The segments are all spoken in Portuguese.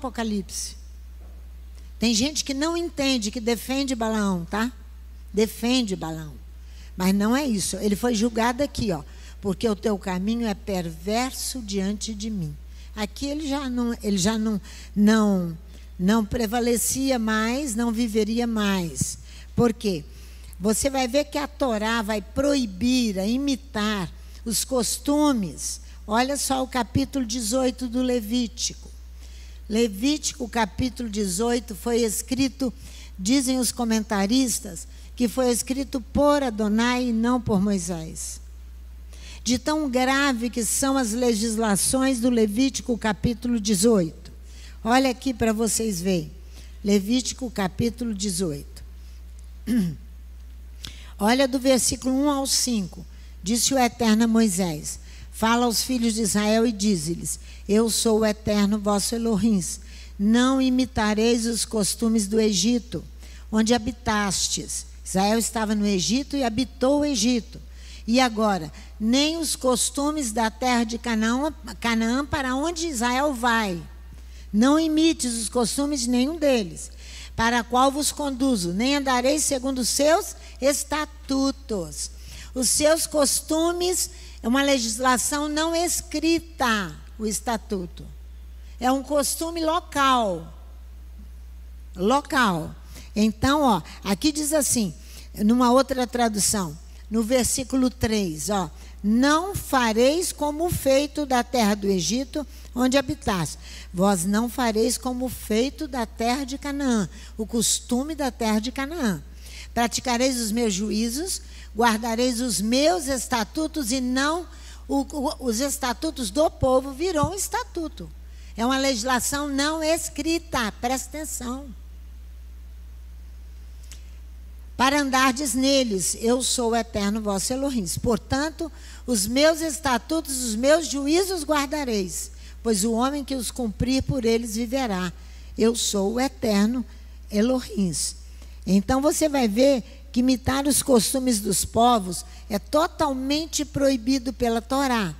Apocalipse. Tem gente que não entende, que defende Balaão, tá? Defende Balaão. Mas não é isso. Ele foi julgado aqui, ó. Porque o teu caminho é perverso diante de mim. Aqui ele já não prevalecia mais, não viveria mais. Por quê? Você vai ver que a Torá vai proibir a imitar os costumes. Olha só o capítulo 18 do Levítico. Levítico, capítulo 18, foi escrito, dizem os comentaristas, que foi escrito por Adonai e não por Moisés. De tão grave que são as legislações do Levítico, capítulo 18. Olha aqui para vocês verem. Levítico, capítulo 18. Olha do versículo 1 ao 5. Disse o Eterno a Moisés: fala aos filhos de Israel e dize-lhes: eu sou o Eterno vosso Elohim. Não imitareis os costumes do Egito, onde habitastes. Israel estava no Egito e habitou o Egito. E agora, nem os costumes da terra de Canaã, para onde Israel vai. Não imites os costumes de nenhum deles, para a qual vos conduzo, nem andareis segundo os seus estatutos. Os seus costumes é uma legislação não escrita, o estatuto. É um costume local. Local. Então, ó, aqui diz assim, numa outra tradução, no versículo 3, ó, não fareis como o feito da terra do Egito, onde habitaste. Vós não fareis como o feito da terra de Canaã, o costume da terra de Canaã. Praticareis os meus juízos, guardareis os meus estatutos e não os estatutos do povo virão estatuto. É uma legislação não escrita, presta atenção. Para andardes neles, eu sou o Eterno vosso Elohim. Portanto, os meus estatutos, os meus juízos guardareis, pois o homem que os cumprir por eles viverá. Eu sou o Eterno Elohim. Então você vai ver que imitar os costumes dos povos é totalmente proibido pela Torá.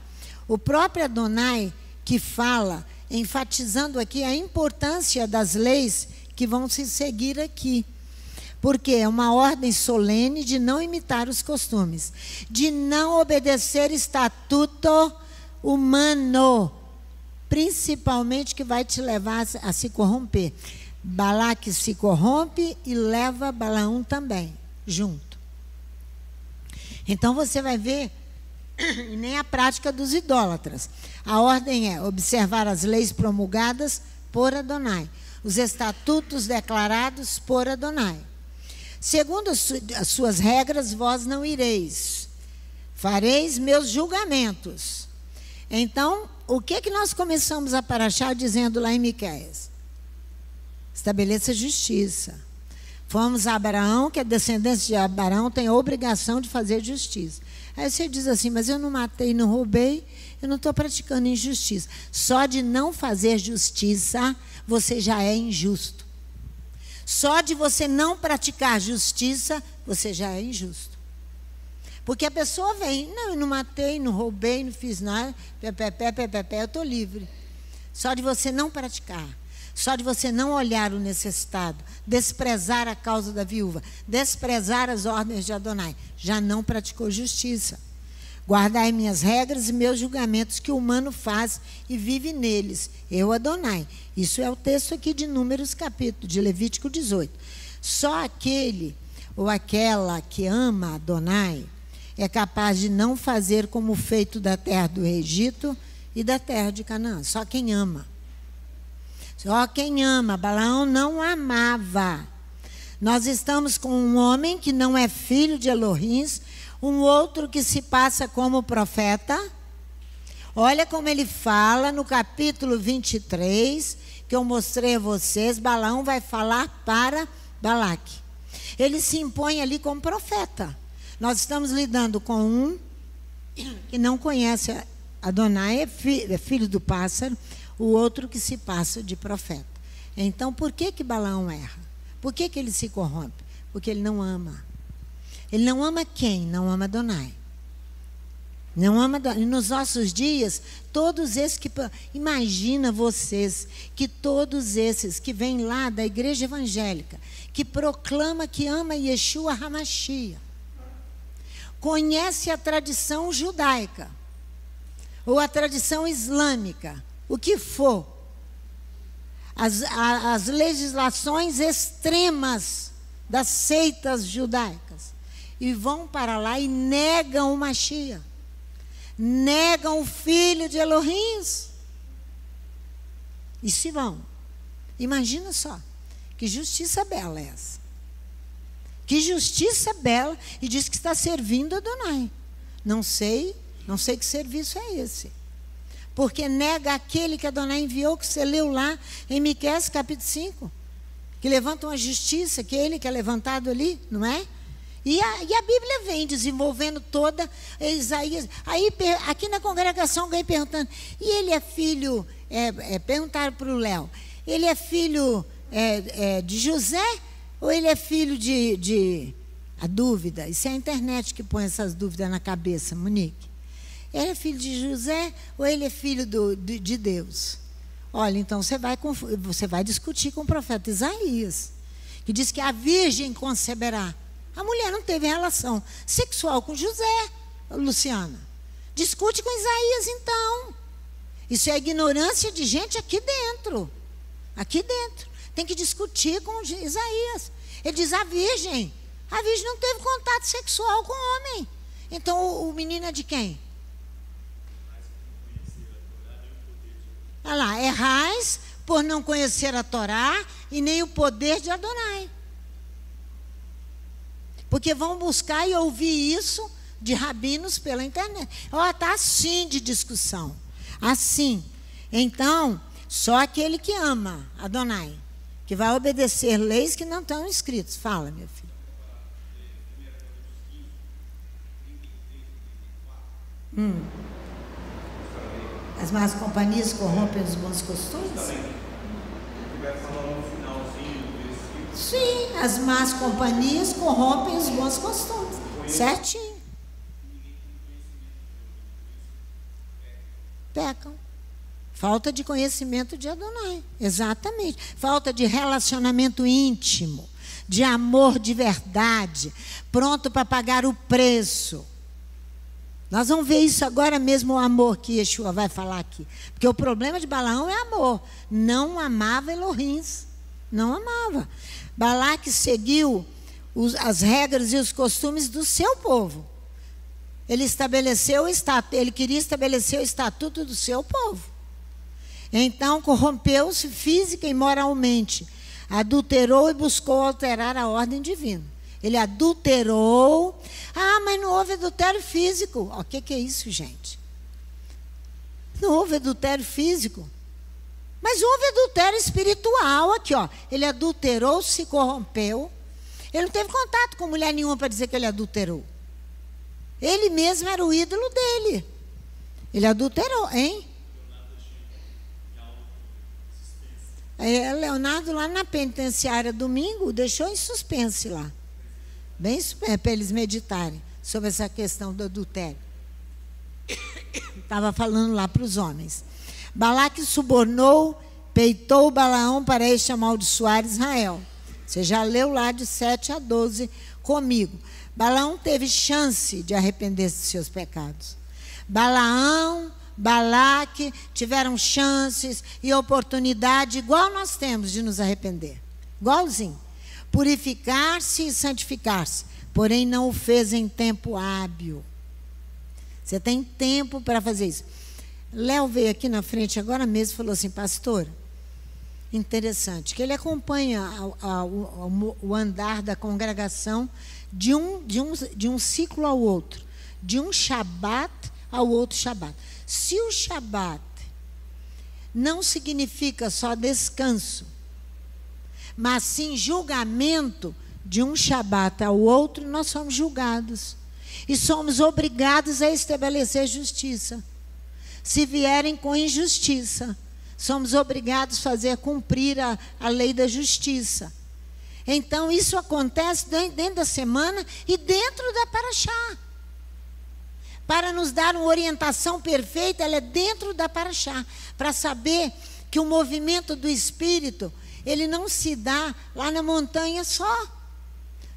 O próprio Adonai que fala, enfatizando aqui a importância das leis que vão se seguir aqui. Porque é uma ordem solene de não imitar os costumes, de não obedecer estatuto humano, principalmente que vai te levar a se corromper. Balaque se corrompe e leva Balaão também, junto. Então você vai ver, e nem a prática dos idólatras. A ordem é observar as leis promulgadas por Adonai, os estatutos declarados por Adonai. Segundo as suas regras, vós não ireis. Fareis meus julgamentos. Então, o que nós começamos a parashá dizendo lá em Miqueias? Estabeleça justiça. Fomos a Abraão, que a descendência de Abraão tem a obrigação de fazer justiça. Aí você diz assim, mas eu não matei, não roubei, eu não estou praticando injustiça. Só de não fazer justiça, você já é injusto. Só de você não praticar justiça, você já é injusto. Porque a pessoa vem, não, eu não matei, não roubei, não fiz nada, eu estou livre. Só de você não praticar, só de você não olhar o necessitado, desprezar a causa da viúva, desprezar as ordens de Adonai, já não praticou justiça. Guardai minhas regras e meus julgamentos que o humano faz e vive neles. Eu, Adonai. Isso é o texto aqui de Números, capítulo, de Levítico 18. Só aquele ou aquela que ama Adonai é capaz de não fazer como o feito da terra do Egito e da terra de Canaã. Só quem ama. Só quem ama. Balaão não amava. Nós estamos com um homem que não é filho de Elohim, um outro que se passa como profeta. Olha como ele fala no capítulo 23, que eu mostrei a vocês. Balaão vai falar para Balaque. Ele se impõe ali como profeta. Nós estamos lidando com um que não conhece Adonai, é filho do pássaro, o outro que se passa de profeta. Então, por que Balaão erra? Por que ele se corrompe? Porque ele não ama. Ele não ama quem? Não ama Adonai. Não ama. E nos nossos dias, todos esses que... Imagina vocês que todos esses que vêm lá da igreja evangélica, que proclama que ama Yeshua HaMashiach, conhece a tradição judaica, ou a tradição islâmica, o que for, as legislações extremas das seitas judaicas, e vão para lá e negam o Mashiach, negam o filho de Elohim, e se vão. Imagina só, que justiça bela é essa? Que justiça bela, e diz que está servindo a Adonai. Não sei que serviço é esse. Porque nega aquele que Adonai enviou, que você leu lá em Miqueias capítulo 5, que levanta uma justiça, que é ele que é levantado ali, não é? E a Bíblia vem desenvolvendo toda Isaías. Aí aqui na congregação alguém perguntando, e ele é filho, perguntaram para o Léo, ele é filho de José ou ele é filho de... A dúvida, isso é a internet que põe essas dúvidas na cabeça, Monique. Ele é filho de José ou ele é filho de Deus? Olha, então você vai discutir com o profeta Isaías, que diz que a virgem conceberá. A mulher não teve relação sexual com José, Luciana. Discute com Isaías, então. Isso é ignorância de gente aqui dentro. Aqui dentro. Tem que discutir com Isaías. Ele diz, a virgem não teve contato sexual com o homem. Então, o menino é de quem? Olha lá, errais por não conhecer a Torá e nem o poder de Adonai. Porque vão buscar e ouvir isso de rabinos pela internet. Está assim de discussão. Assim. Então, só aquele que ama Adonai, que vai obedecer leis que não estão escritas. Fala, meu filho. As más companhias corrompem os bons costumes? Sim, as más companhias corrompem os bons costumes. Certinho. Pecam. Falta de conhecimento de Adonai. Exatamente. Falta de relacionamento íntimo, de amor de verdade, pronto para pagar o preço. Nós vamos ver isso agora mesmo, o amor que Yeshua vai falar aqui. Porque o problema de Balaão é amor. Não amava Elohim. Não amava. Balaque seguiu as regras e os costumes do seu povo. Ele queria estabelecer o estatuto do seu povo. Então, corrompeu-se física e moralmente. Adulterou e buscou alterar a ordem divina. Ele adulterou. Mas não houve adultério físico. O que é isso, gente? Não houve adultério físico. Mas houve adultério espiritual aqui, ó. Ele adulterou, se corrompeu. Ele não teve contato com mulher nenhuma para dizer que ele adulterou. Ele mesmo era o ídolo dele. Ele adulterou, hein? Leonardo, lá na penitenciária, domingo, deixou em suspense lá. Bem para eles meditarem sobre essa questão do adultério. Estava falando lá para os homens. Balaque subornou, peitou Balaão para este amaldiçoar Israel. Você já leu lá de 7 a 12 comigo. Balaão teve chance de arrepender-se de seus pecados. Balaão, Balaque tiveram chances e oportunidade, igual nós temos, de nos arrepender. Igualzinho. Purificar-se e santificar-se, porém não o fez em tempo hábil. Você tem tempo para fazer isso. Léo veio aqui na frente agora mesmo e falou assim, pastor, interessante, que ele acompanha o andar da congregação de um ciclo ao outro, de um Shabat ao outro Shabat. Se o Shabat não significa só descanso, mas sim julgamento de um Shabat ao outro, nós somos julgados. E somos obrigados a estabelecer justiça. Se vierem com injustiça, somos obrigados a fazer cumprir a lei da justiça. Então, isso acontece dentro da semana e dentro da Paraxá. para nos dar uma orientação perfeita, ela é dentro da paraxá, para saber que o movimento do Espírito, ele não se dá lá na montanha só.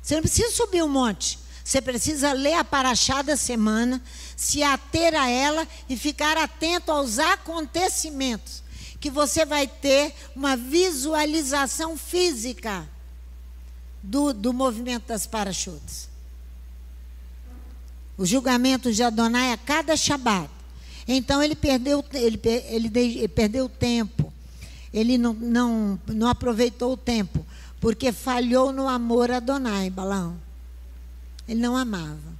Você não precisa subir um monte. Você precisa ler a paraxá da semana, se ater a ela e ficar atento aos acontecimentos, que você vai ter uma visualização física do movimento das paraxutas. O julgamento de Adonai a cada Shabat. Então ele perdeu o tempo. Ele não aproveitou o tempo, porque falhou no amor a Adonai, Balaão. Ele não amava.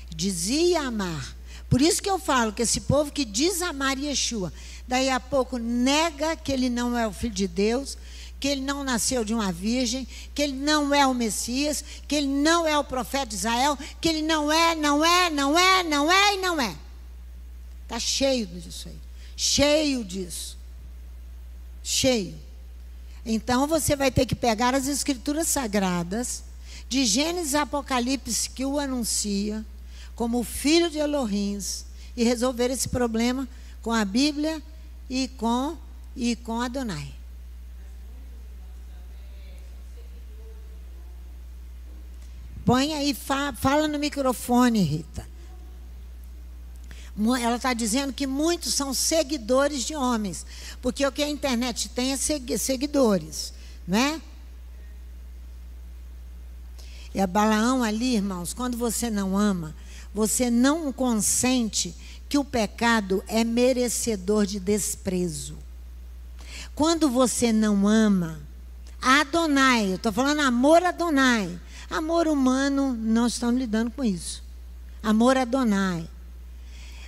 Dizia amar. Por isso que eu falo que esse povo que diz amar Yeshua, daí a pouco nega que ele não é o Filho de Deus, que ele não nasceu de uma virgem, que ele não é o Messias, que ele não é o profeta de Israel, que ele não é. Está cheio disso aí. Cheio disso. Cheio. Então você vai ter que pegar as escrituras sagradas, de Gênesis a Apocalipse, que o anuncia como o filho de Elohim, e resolver esse problema com a Bíblia e com Adonai. Põe aí, fala no microfone, Rita. Ela está dizendo que muitos são seguidores de homens, porque o que a internet tem é seguidores, né? E a Balaão ali, irmãos, quando você não ama, você não consente que o pecado é merecedor de desprezo. Quando você não ama, Adonai, eu estou falando amor Adonai. Amor humano, nós estamos lidando com isso. Amor Adonai.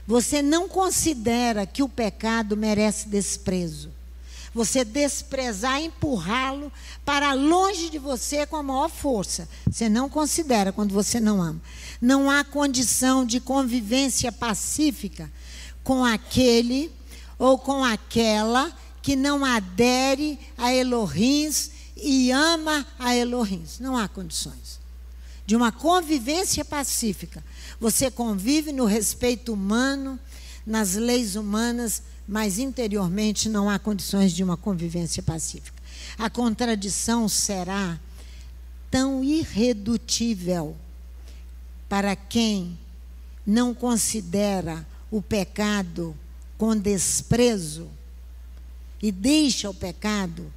Você não considera que o pecado merece desprezo. Você desprezar, empurrá-lo para longe de você com a maior força. Você não considera quando você não ama. Não há condição de convivência pacífica com aquele ou com aquela que não adere a Elohim e ama a Elohim. Não há condições de uma convivência pacífica. Você convive no respeito humano, nas leis humanas, mas interiormente não há condições de uma convivência pacífica. A contradição será tão irredutível para quem não considera o pecado com desprezo e deixa o pecado,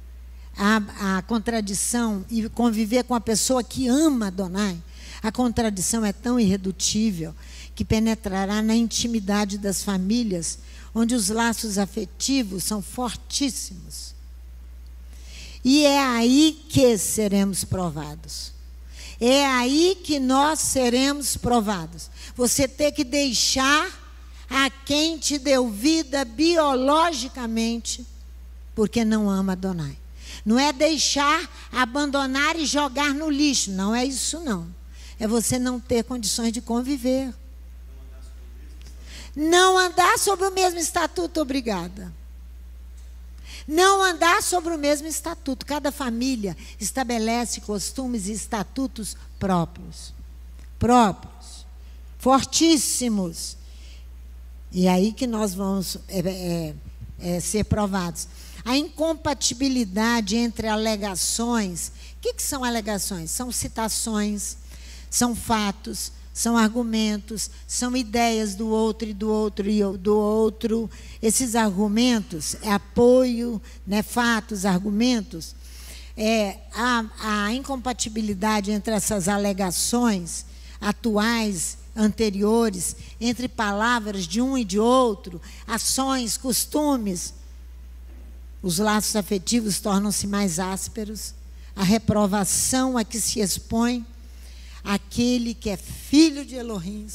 a contradição, e conviver com a pessoa que ama Adonai, a contradição é tão irredutível que penetrará na intimidade das famílias, onde os laços afetivos são fortíssimos. E é aí que seremos provados. É aí que nós seremos provados. Você tem que deixar a quem te deu vida biologicamente, porque não ama Adonai. Não é deixar, abandonar e jogar no lixo. Não é isso, não. É você não ter condições de conviver. Não andar sobre o mesmo estatuto, obrigada. Não andar sobre o mesmo estatuto. Cada família estabelece costumes e estatutos próprios. Próprios. Fortíssimos. E aí que nós vamos ser provados. A incompatibilidade entre alegações. O que são alegações? São citações, são fatos, são argumentos, são ideias do outro e do outro e do outro. Esses argumentos é apoio, né, fatos, argumentos. A incompatibilidade entre essas alegações atuais, anteriores, entre palavras de um e de outro, ações, costumes. Os laços afetivos tornam-se mais ásperos. A reprovação a que se expõe aquele que é filho de Elohim,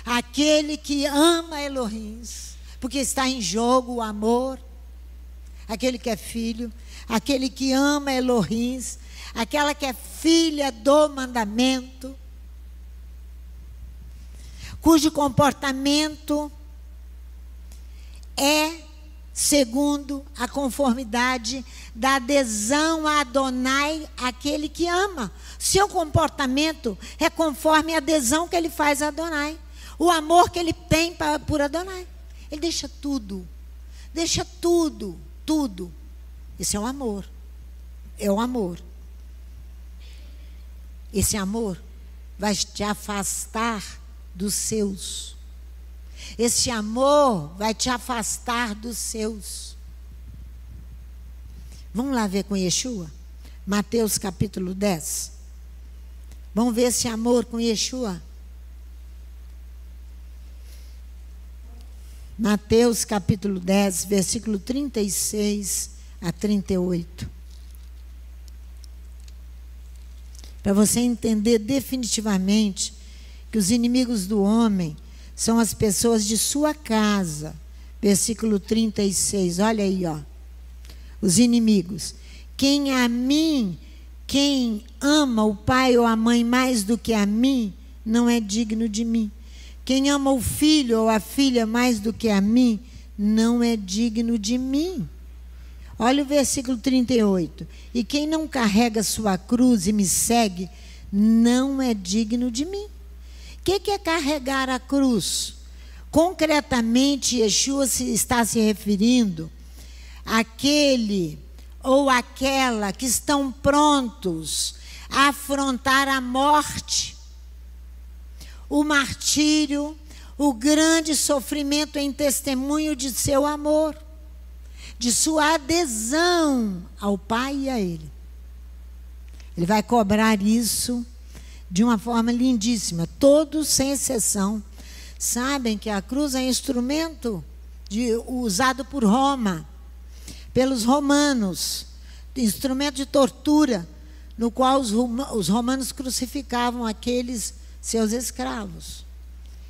aquele que ama Elohim, porque está em jogo o amor, aquele que é filho, aquele que ama Elohim, aquela que é filha do mandamento, cujo comportamento é segundo a conformidade da adesão a Adonai, aquele que ama. Seu comportamento é conforme a adesão que ele faz a Adonai. O amor que ele tem por Adonai. Ele deixa tudo. Deixa tudo, tudo. Esse é o amor. É o amor. Esse amor vai te afastar dos seus. Esse amor vai te afastar dos seus. Vamos lá ver com Yeshua? Mateus capítulo 10. Vamos ver esse amor com Yeshua. Mateus capítulo 10, versículo 36 a 38. Para você entender definitivamente que os inimigos do homem são as pessoas de sua casa. Versículo 36, olha aí, ó. Os inimigos. Quem ama o pai ou a mãe mais do que a mim, não é digno de mim. Quem ama o filho ou a filha mais do que a mim, não é digno de mim. Olha o versículo 38. E quem não carrega sua cruz e me segue, não é digno de mim. O que é carregar a cruz? Concretamente, Yeshua está se referindo àquele ou àquela que estão prontos a afrontar a morte, o martírio, o grande sofrimento em testemunho de seu amor, de sua adesão ao Pai e a Ele. Ele vai cobrar isso de uma forma lindíssima. Todos, sem exceção, sabem que a cruz é instrumento usado por Roma, pelos romanos, instrumento de tortura, no qual os romanos crucificavam aqueles seus escravos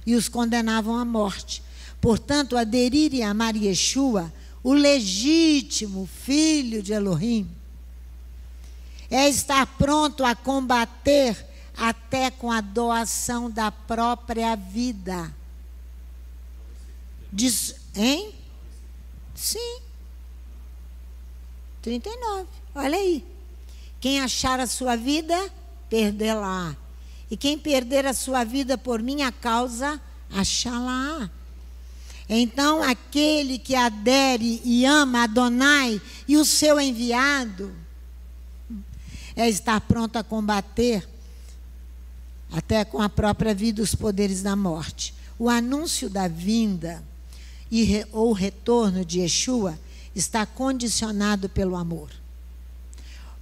e os condenavam à morte. Portanto, aderir e amar Yeshua, o legítimo filho de Elohim, é estar pronto a combater até com a doação da própria vida. Hein? Sim. 39. Olha aí. Quem achar a sua vida, perdê-la. E quem perder a sua vida por minha causa, achá-la. Então, aquele que adere e ama Adonai e o seu enviado, é estar pronto a combater até com a própria vida os poderes da morte. O anúncio da vinda ou retorno de Yeshua está condicionado pelo amor.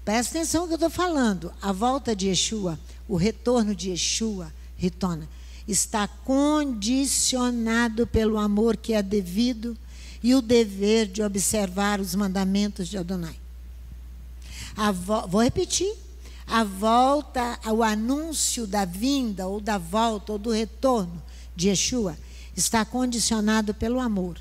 Presta atenção no que eu estou falando. A volta de Yeshua, o retorno de Yeshua, Ritona, está condicionado pelo amor que é devido e o dever de observar os mandamentos de Adonai. Vou repetir. A volta, o anúncio da vinda, ou da volta, ou do retorno de Yeshua, está condicionado pelo amor.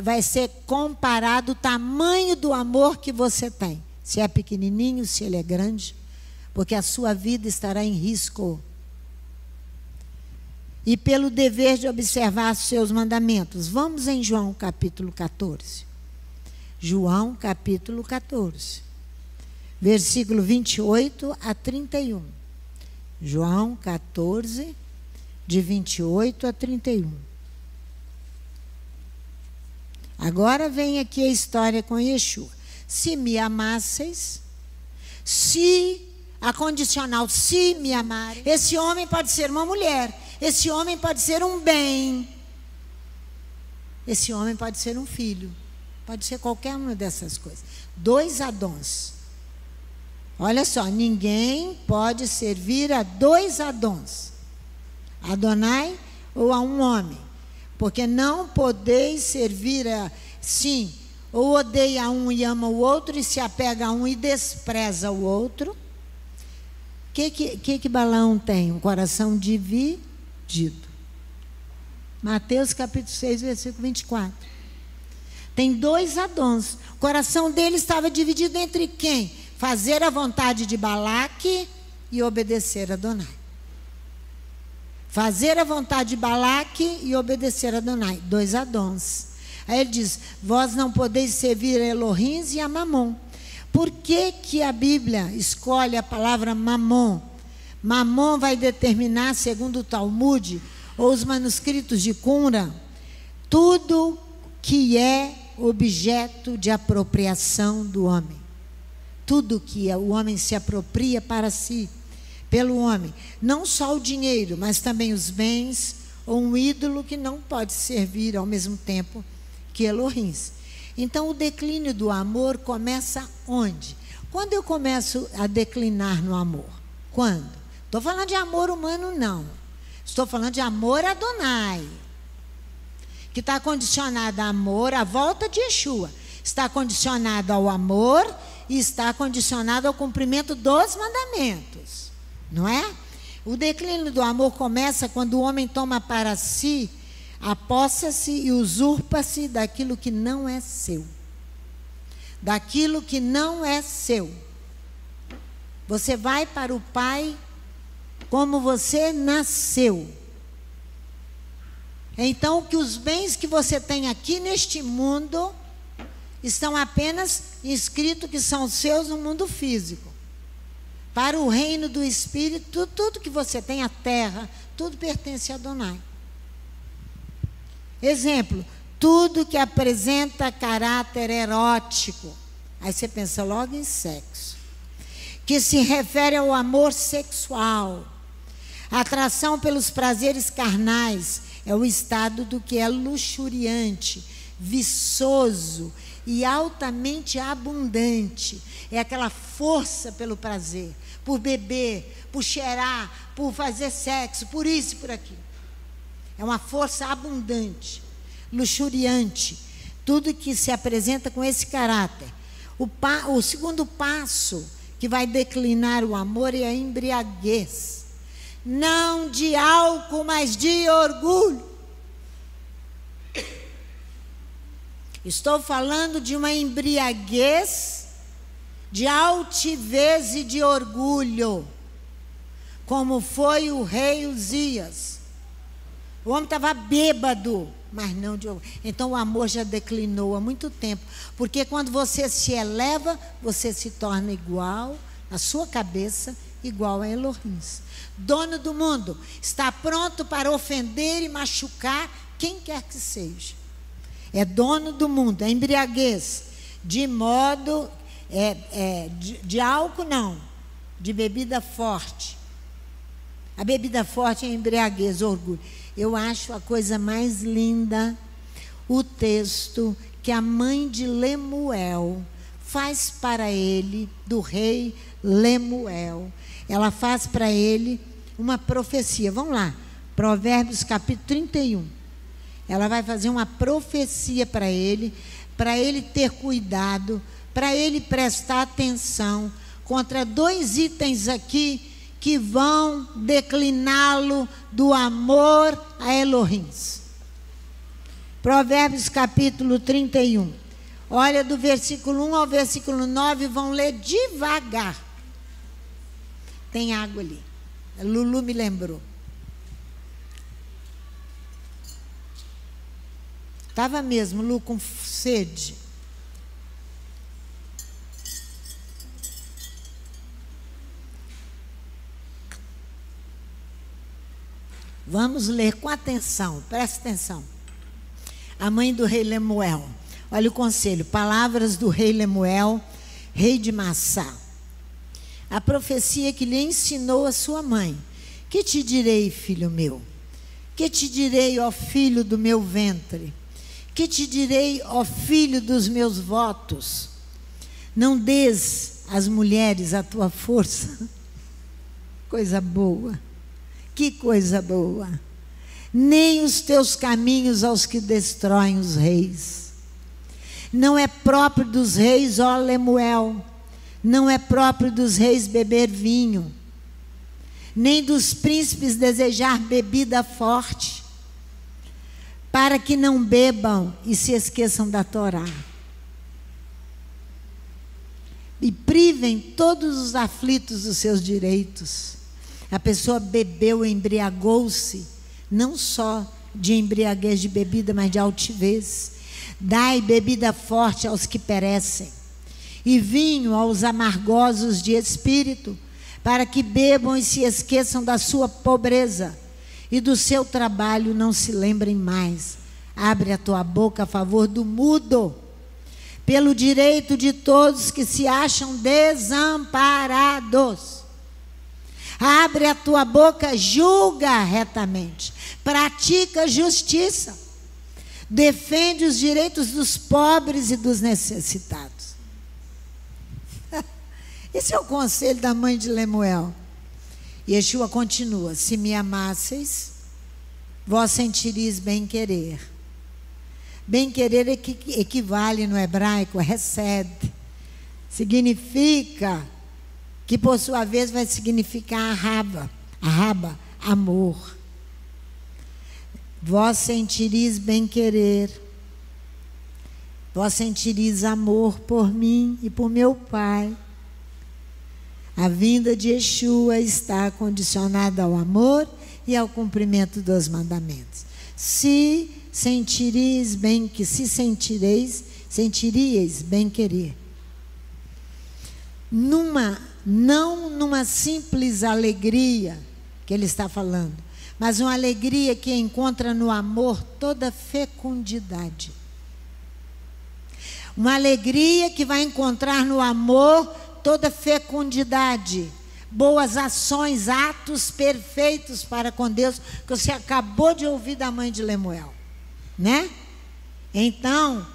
Vai ser comparado o tamanho do amor que você tem. Se é pequenininho, se ele é grande, porque a sua vida estará em risco. E pelo dever de observar os seus mandamentos. Vamos em João capítulo 14. João capítulo 14. Versículo 28 a 31. João 14, de 28 a 31. Agora vem aqui a história com Yeshua. Se me amasseis, a condicional, se me amarem. Esse homem pode ser uma mulher, esse homem pode ser um bem, esse homem pode ser um filho, pode ser qualquer uma dessas coisas. 2 Adons. Olha só, ninguém pode servir a 2 Adons, Adonai ou a um homem, porque não podeis servir sim, ou odeia um e ama o outro, e se apega a um e despreza o outro. O que Balaão tem? Um coração dividido. Mateus capítulo 6, versículo 24. Tem 2 Adons. O coração dele estava dividido entre quem? Fazer a vontade de Balaque e obedecer a Adonai. Fazer a vontade de Balaque e obedecer a Adonai. 2 Adons. Aí ele diz, vós não podeis servir a Elohim e a Mamon. Por que a Bíblia escolhe a palavra Mamon? Mamon vai determinar, segundo o Talmud, ou os manuscritos de Qumran, tudo que é objeto de apropriação do homem. Tudo que o homem se apropria para si, pelo homem. Não só o dinheiro, mas também os bens, ou um ídolo que não pode servir ao mesmo tempo que Elohim. Então, o declínio do amor começa onde? Quando eu começo a declinar no amor? Quando? Estou falando de amor humano, não. Estou falando de amor Adonai, que está condicionado a amor, à volta de Yeshua. Está condicionado ao amor e está condicionado ao cumprimento dos mandamentos. Não é? O declínio do amor começa quando o homem toma para si, apossa-se e usurpa-se daquilo que não é seu. Daquilo que não é seu. Você vai para o Pai como você nasceu. Então, que os bens que você tem aqui neste mundo estão apenas inscritos que são seus no mundo físico. Para o reino do Espírito, tudo que você tem, a terra, tudo pertence a Adonai. Exemplo, tudo que apresenta caráter erótico. Aí você pensa logo em sexo. Que se refere ao amor sexual. A atração pelos prazeres carnais é o estado do que é luxuriante, viçoso e altamente abundante. É aquela força pelo prazer, por beber, por cheirar, por fazer sexo, por isso e por aquilo. É uma força abundante, luxuriante, tudo que se apresenta com esse caráter. O segundo passo que vai declinar o amor é a embriaguez. Não de álcool, mas de orgulho. Estou falando de uma embriaguez de altivez e de orgulho, como foi o rei Uzias. O homem estava bêbado, mas não de orgulho. Então o amor já declinou há muito tempo, porque quando você se eleva, você se torna igual, na sua cabeça, igual a Elohim. Dono do mundo, está pronto para ofender e machucar quem quer que seja. É dono do mundo, é embriaguez, de modo, de álcool não, de bebida forte. A bebida forte é embriaguez, orgulho. Eu acho a coisa mais linda o texto que a mãe de Lemuel faz para ele, do rei Lemuel. Ela faz para ele uma profecia. Vamos lá, Provérbios capítulo 31. Ela vai fazer uma profecia para ele ter cuidado, para ele prestar atenção contra dois itens aqui que vão decliná-lo do amor a Elohim. Provérbios capítulo 31. Olha, do versículo 1 ao versículo 9, vão ler devagar. Tem água ali. A Lulu me lembrou. Estava mesmo, Lu, com sede. Vamos ler com atenção, presta atenção. A mãe do rei Lemuel. Olha o conselho, palavras do rei Lemuel, rei de Massá. A profecia que lhe ensinou a sua mãe. Que te direi, filho meu? Que te direi, ó filho do meu ventre? Que te direi, ó filho dos meus votos? Não des às mulheres a tua força. Coisa boa. Que coisa boa. Nem os teus caminhos aos que destroem os reis. Não é próprio dos reis, ó Lemuel. Não é próprio dos reis beber vinho. Nem dos príncipes desejar bebida forte, para que não bebam e se esqueçam da Torá. E privem todos os aflitos dos seus direitos. A pessoa bebeu, embriagou-se, não só de embriaguez de bebida, mas de altivez. Dai bebida forte aos que perecem, e vinho aos amargosos de espírito, para que bebam e se esqueçam da sua pobreza, e do seu trabalho não se lembrem mais. Abre a tua boca a favor do mudo, pelo direito de todos que se acham desamparados. Abre a tua boca, julga retamente, pratica justiça, defende os direitos dos pobres e dos necessitados. Esse é o conselho da mãe de Lemuel. Yeshua continua: se me amasseis, vós sentireis bem-querer. Bem-querer equivale no hebraico a hesed. Significa que, por sua vez, vai significar arraba, amor. Vós sentireis bem-querer. Vós sentireis amor por mim e por meu Pai. A vinda de Yeshua está condicionada ao amor e ao cumprimento dos mandamentos. Sentiríeis bem-querer. Não numa simples alegria que ele está falando, mas uma alegria que encontra no amor toda fecundidade. Uma alegria que vai encontrar no amor toda fecundidade, boas ações, atos perfeitos para com Deus, que você acabou de ouvir da mãe de Lemuel, né? Então,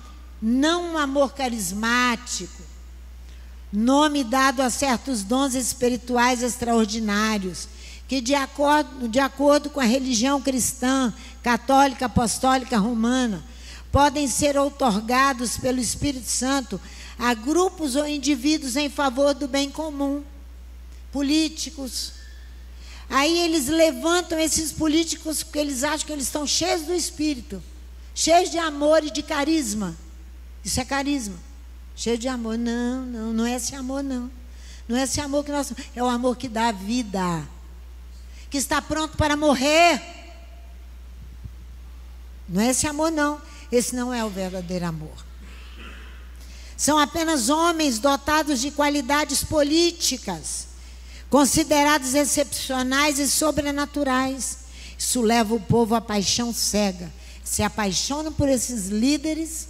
não um amor carismático, nome dado a certos dons espirituais extraordinários, que de acordo com a religião cristã, católica, apostólica, romana, podem ser outorgados pelo Espírito Santo a grupos ou indivíduos em favor do bem comum, políticos. Aí eles levantam esses políticos porque eles acham que eles estão cheios do Espírito, cheios de amor e de carisma. Isso é carisma, cheio de amor. Não é esse amor, não. Não é esse amor que nós... É o amor que dá vida, que está pronto para morrer. Não é esse amor, não. Esse não é o verdadeiro amor. São apenas homens dotados de qualidades políticas, considerados excepcionais e sobrenaturais. Isso leva o povo à paixão cega. Se apaixonam por esses líderes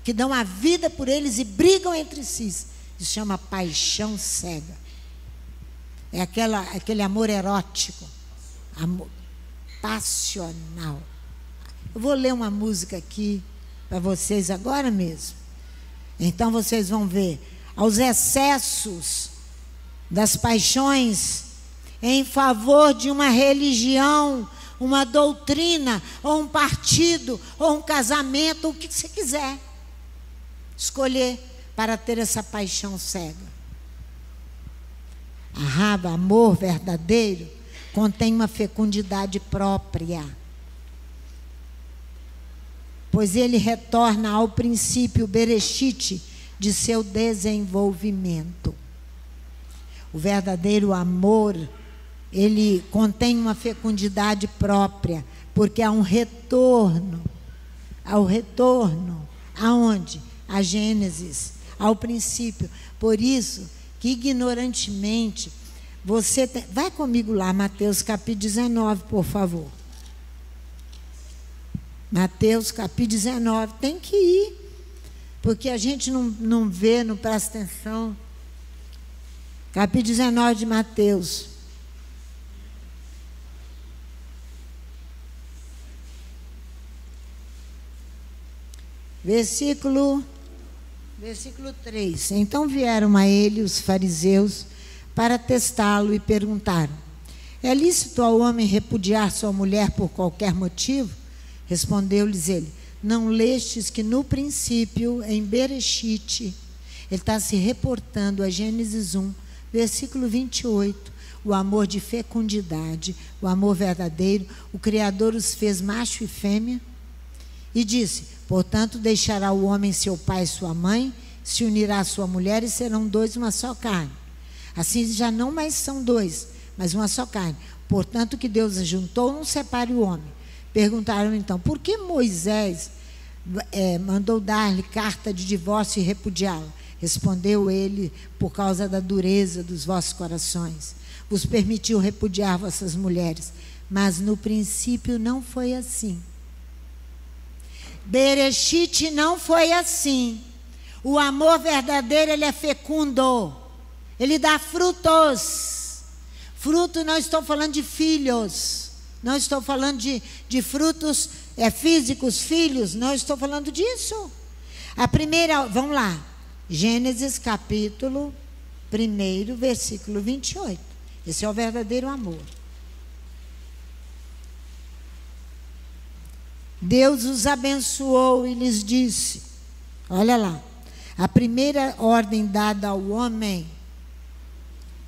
que dão a vida por eles e brigam entre si. Isso chama paixão cega. É aquele amor erótico, amor passional. Eu vou ler uma música aqui para vocês agora mesmo. Então vocês vão ver aos excessos das paixões em favor de uma religião, uma doutrina, ou um partido, ou um casamento, o que você quiser escolher para ter essa paixão cega. Amor verdadeiro contém uma fecundidade própria, pois ele retorna ao princípio Bereshit de seu desenvolvimento. O verdadeiro amor, ele contém uma fecundidade própria, porque há um retorno, aonde? A Gênesis, ao princípio. Por isso que ignorantemente você vai comigo lá, Mateus capítulo 19, por favor. Mateus capítulo 19, tem que ir, porque a gente não vê, não presta atenção. Capítulo 19 de Mateus. Versículo 3. Então vieram a ele os fariseus para testá-lo e perguntaram: é lícito ao homem repudiar sua mulher por qualquer motivo? Respondeu-lhes ele: não lestes que no princípio, em Bereshit, ele está se reportando a Gênesis 1, versículo 28, o amor de fecundidade, o amor verdadeiro, o Criador os fez macho e fêmea, e disse: portanto deixará o homem seu pai e sua mãe, se unirá à sua mulher e serão dois uma só carne. Assim já não mais são dois, mas uma só carne. Portanto, que Deus ajuntou, não separe o homem. Perguntaram então: por que Moisés mandou dar-lhe carta de divórcio e repudiá-la? Respondeu ele: por causa da dureza dos vossos corações. Vos permitiu repudiar vossas mulheres. Mas no princípio não foi assim. Bereshit não foi assim. O amor verdadeiro, ele é fecundo. Ele dá frutos. Fruto, não estou falando de filhos. Não estou falando de frutos físicos, filhos. Não estou falando disso. A primeira, vamos lá. Gênesis capítulo 1, versículo 28. Esse é o verdadeiro amor. Deus os abençoou e lhes disse, olha lá, a primeira ordem dada ao homem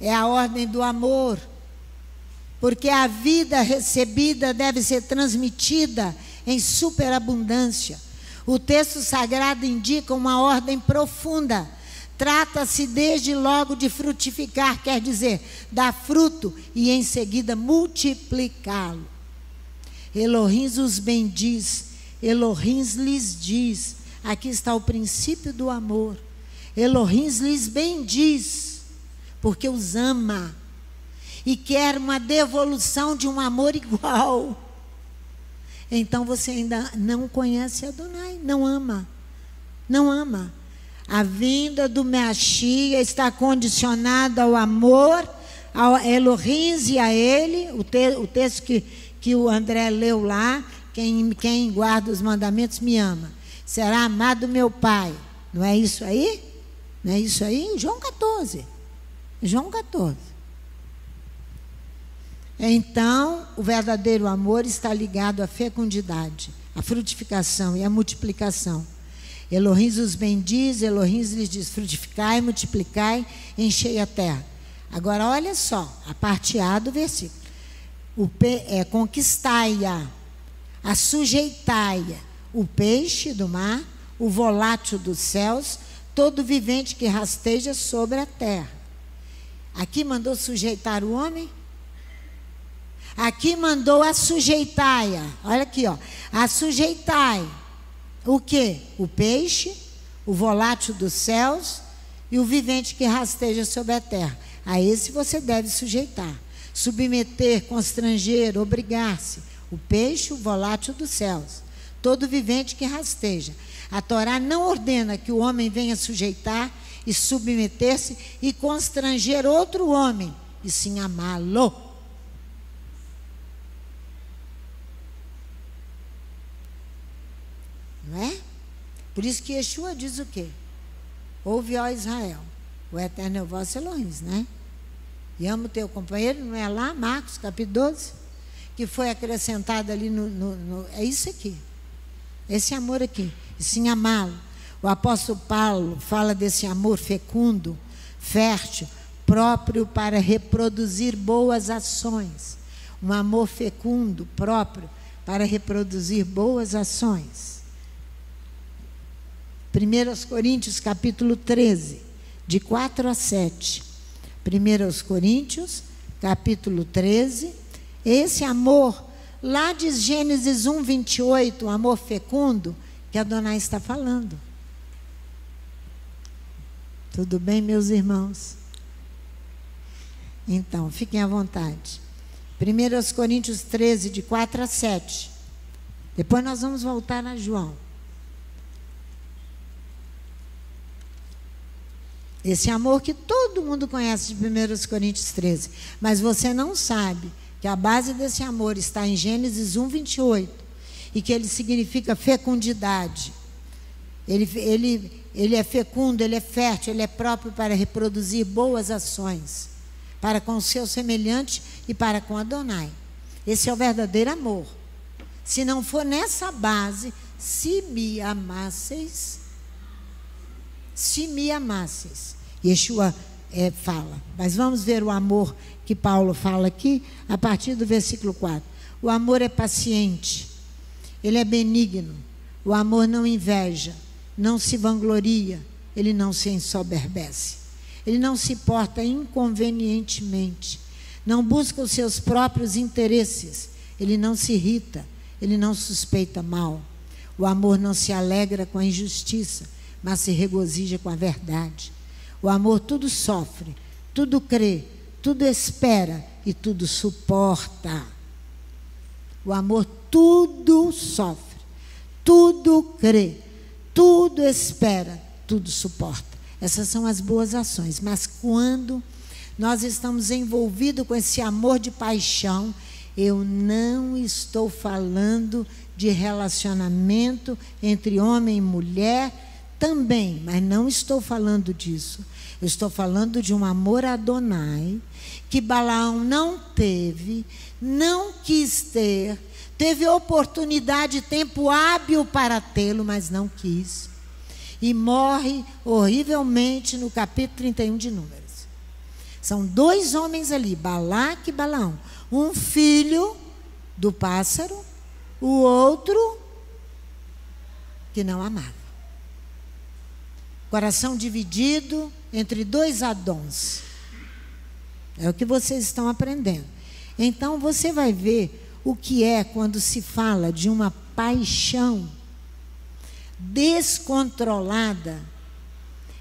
é a ordem do amor, porque a vida recebida deve ser transmitida em superabundância. O texto sagrado indica uma ordem profunda. Trata-se desde logo de frutificar, quer dizer, dar fruto e em seguida multiplicá-lo. Elohim os bendiz, Elohim lhes diz, aqui está o princípio do amor. Elohim lhes bendiz, porque os ama e quer uma devolução de um amor igual. Então você ainda não conhece Adonai, não ama, não ama. A vinda do Mashiach está condicionada ao amor, ao Elohim e a ele, o texto que o André leu lá, quem guarda os mandamentos me ama. Será amado meu Pai. Não é isso aí? Não é isso aí? João 14. João 14. Então, o verdadeiro amor está ligado à fecundidade, à frutificação e à multiplicação. Elohim os bendiz, Elohim lhes diz, frutificai, multiplicai, enchei a terra. Agora, olha só, a parte A do versículo. Conquistai-a, sujeitai-a, o peixe do mar, o volátil dos céus, todo vivente que rasteja sobre a terra. Aqui mandou sujeitar o homem? Aqui mandou a sujeitai-a. Olha aqui, ó. A sujeitai. O quê? O peixe, o volátil dos céus e o vivente que rasteja sobre a terra. A esse você deve sujeitar. Submeter, constranger, obrigar-se. O peixe, o volátil dos céus. Todo vivente que rasteja. A Torá não ordena que o homem venha sujeitar e submeter-se e constranger outro homem, e sim amá-lo. Não é? Por isso que Yeshua diz o quê? Ouve, ó Israel, o eterno é o vosso Elohim, né? E ama o teu companheiro, não é lá? Marcos, capítulo 12, que foi acrescentado ali é isso aqui. Esse amor aqui, e sim amá-lo. O apóstolo Paulo fala desse amor fecundo, fértil, próprio para reproduzir boas ações. Um amor fecundo, próprio para reproduzir boas ações. 1 Coríntios capítulo 13, de 4 a 7. 1 Coríntios capítulo 13. Esse amor, lá de Gênesis 1, 28, o amor fecundo, que Adonai está falando. Tudo bem, meus irmãos? Então, fiquem à vontade. 1 Coríntios 13, de 4 a 7. Depois nós vamos voltar a João. Esse amor que todo mundo conhece de 1 Coríntios 13. Mas você não sabe que a base desse amor está em Gênesis 1, 28. E que ele significa fecundidade. Ele é fecundo, ele é fértil, ele é próprio para reproduzir boas ações. Para com o seu semelhante e para com Adonai. Esse é o verdadeiro amor. Se não for nessa base, se me amasseis, Yeshua fala. Mas vamos ver o amor que Paulo fala aqui, a partir do versículo 4. O amor é paciente, ele é benigno, o amor não inveja, não se vangloria, ele não se ensoberbece, ele não se porta inconvenientemente, não busca os seus próprios interesses, ele não se irrita, ele não suspeita mal. O amor não se alegra com a injustiça, mas se regozija com a verdade. O amor tudo sofre, tudo crê, tudo espera e tudo suporta. O amor tudo sofre, tudo crê, tudo espera, tudo suporta. Essas são as boas ações. Mas quando nós estamos envolvidos com esse amor de paixão, eu não estou falando de relacionamento entre homem e mulher também, mas não estou falando disso. Eu estou falando de um amor Adonai, que Balaão não teve, não quis ter, teve oportunidade, tempo hábil para tê-lo, mas não quis. E morre horrivelmente no capítulo 31 de Números. São dois homens ali, Balaque e Balaão. Um filho do pássaro, o outro que não amava. Coração dividido entre dois Adons. É o que vocês estão aprendendo. Então você vai ver o que é quando se fala de uma paixão descontrolada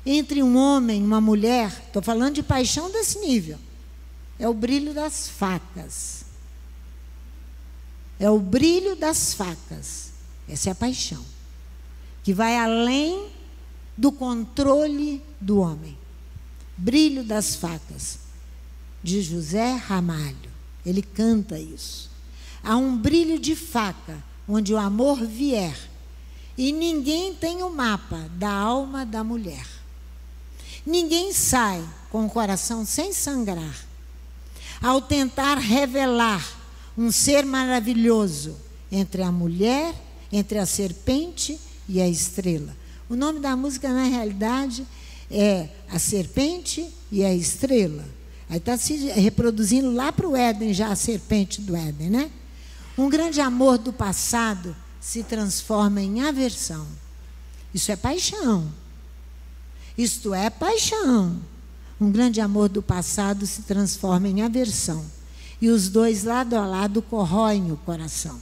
entre um homem e uma mulher. Estou falando de paixão desse nível. É o brilho das facas. É o brilho das facas. Essa é a paixão. Que vai além do controle do homem. Brilho das facas. De José Ramalho. Ele canta isso. Há um brilho de faca, onde o amor vier. E ninguém tem o mapa da alma da mulher. Ninguém sai com o coração sem sangrar. Ao tentar revelar um ser maravilhoso entre a mulher, entre a serpente e a estrela. O nome da música, na realidade, é A Serpente e a Estrela. Aí está se reproduzindo lá para o Éden, já a serpente do Éden, né? Um grande amor do passado se transforma em aversão. Isso é paixão. Isto é paixão. Um grande amor do passado se transforma em aversão. E os dois, lado a lado, corroem o coração.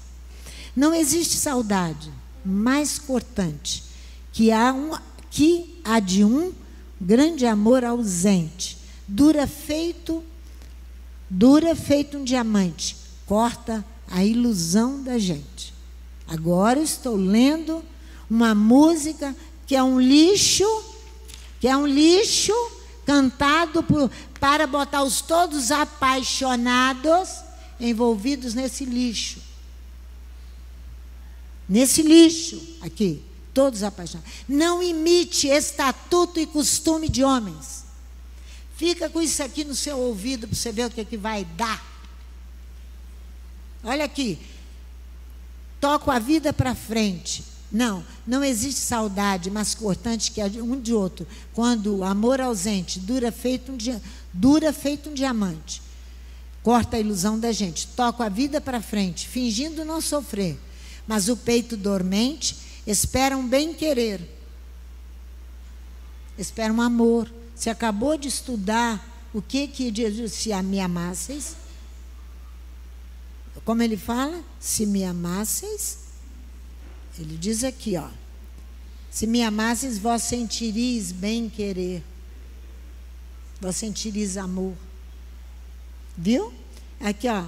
Não existe saudade mais cortante que a de um grande amor ausente. Dura feito um diamante. Corta a ilusão da gente. Agora eu estou lendo uma música que é um lixo cantado para botar os todos apaixonados envolvidos nesse lixo. Nesse lixo aqui, todos apaixonados. Não imite estatuto e costume de homens. Fica com isso aqui no seu ouvido para você ver o que é que vai dar. Olha aqui. Toco a vida para frente. Não existe saudade mais cortante que um de outro. Quando o amor ausente dura feito um diamante. Corta a ilusão da gente. Toco a vida para frente, fingindo não sofrer. Mas o peito dormente espera um bem-querer. Espera um amor. Você acabou de estudar o que diz, se me amasseis. Como ele fala? Se me amasseis. Ele diz aqui, ó. Se me amasseis, vós sentiris bem-querer. Vós sentiris amor. Viu? Aqui, ó.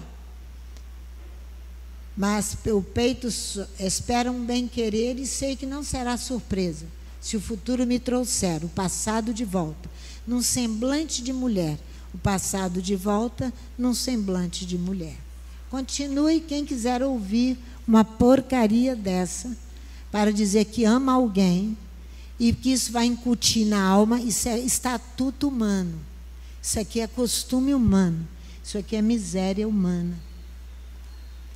Mas o peito espera um bem-querer e sei que não será surpresa se o futuro me trouxer o passado de volta, num semblante de mulher. O passado de volta, num semblante de mulher. Continue quem quiser ouvir uma porcaria dessa, para dizer que ama alguém e que isso vai incutir na alma. Isso é estatuto humano. Isso aqui é costume humano. Isso aqui é miséria humana.